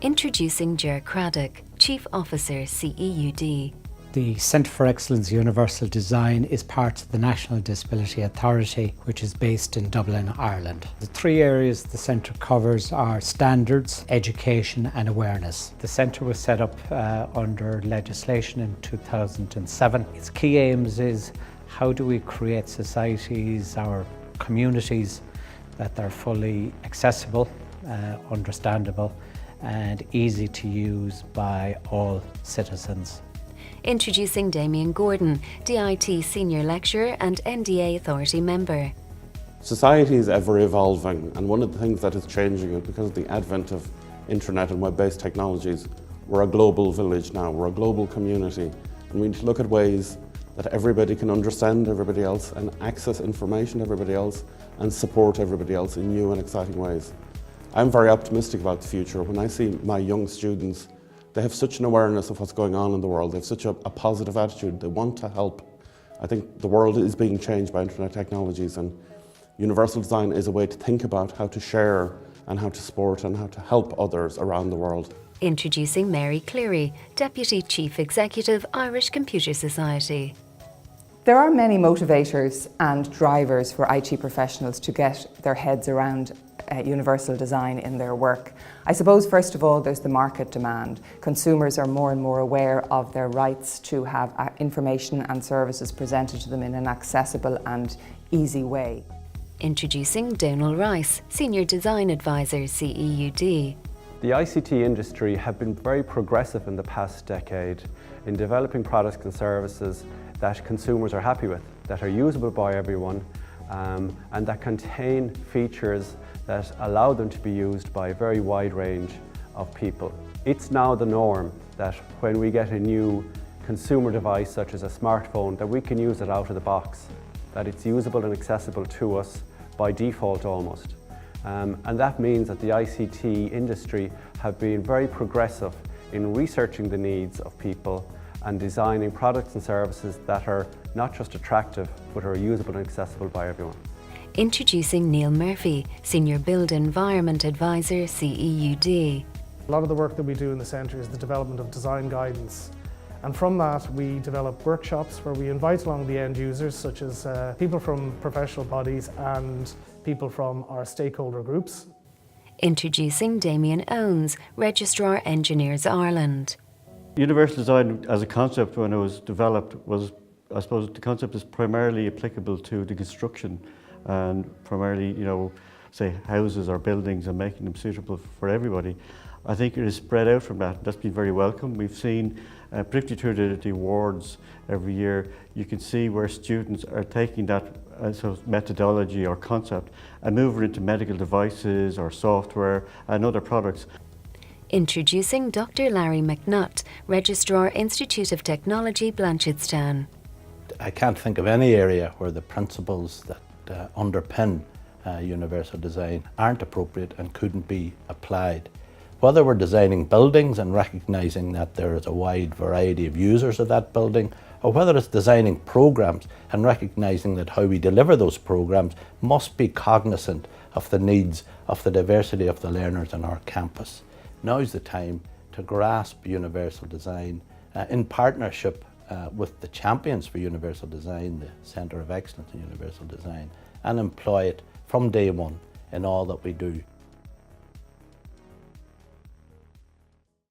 Introducing Ger Craddock, Chief Officer, CEUD. The Centre for Excellence Universal Design is part of the National Disability Authority, which is based in Dublin, Ireland. The three areas the centre covers are standards, education and awareness. The centre was set up under legislation in 2007. Its key aims is how do we create societies, our communities, that are fully accessible, understandable and easy to use by all citizens. Introducing Damien Gordon, DIT Senior Lecturer and NDA Authority Member. Society is ever evolving, and one of the things that is changing is because of the advent of internet and web-based technologies, we're a global village now, we're a global community, and we need to look at ways that everybody can understand everybody else and access information to everybody else and support everybody else in new and exciting ways. I'm very optimistic about the future. When I see my young students, they have such an awareness of what's going on in the world. They have such a positive attitude. They want to help. I think the world is being changed by internet technologies, and universal design is a way to think about how to share and how to support and how to help others around the world. Introducing Mary Cleary, Deputy Chief Executive, Irish Computer Society. There are many motivators and drivers for IT professionals to get their heads around universal design in their work. I suppose first of all there's the market demand. Consumers are more and more aware of their rights to have information and services presented to them in an accessible and easy way. Introducing Donal Rice, Senior Design Advisor, CEUD. The ICT industry have been very progressive in the past decade in developing products and services that consumers are happy with, that are usable by everyone, and that contain features that allow them to be used by a very wide range of people. It's now the norm that when we get a new consumer device such as a smartphone, that we can use it out of the box, that it's usable and accessible to us by default almost. And that means that the ICT industry have been very progressive in researching the needs of people and designing products and services that are not just attractive but are usable and accessible by everyone. Introducing Neil Murphy, Senior Build Environment Advisor, CEUD. A lot of the work that we do in the centre is the development of design guidance, and from that we develop workshops where we invite along the end users, such as people from professional bodies and people from our stakeholder groups. Introducing Damien Owens, Registrar Engineers Ireland. Universal design as a concept, when it was developed, was, I suppose, the concept is primarily applicable to the construction and primarily, say houses or buildings and making them suitable for everybody. I think it is spread out from that. That's been very welcome. We've seen, particularly through the awards every year, you can see where students are taking that methodology or concept and moving it into medical devices or software and other products. Introducing Dr. Larry McNutt, Registrar Institute of Technology, Blanchardstown. I can't think of any area where the principles that underpin universal design aren't appropriate and couldn't be applied. Whether we're designing buildings and recognising that there is a wide variety of users of that building, or whether it's designing programmes and recognising that how we deliver those programmes must be cognisant of the needs of the diversity of the learners on our campus. Now's the time to grasp universal design in partnership with the champions for universal design, the Centre of Excellence in Universal Design, and employ it from day one in all that we do.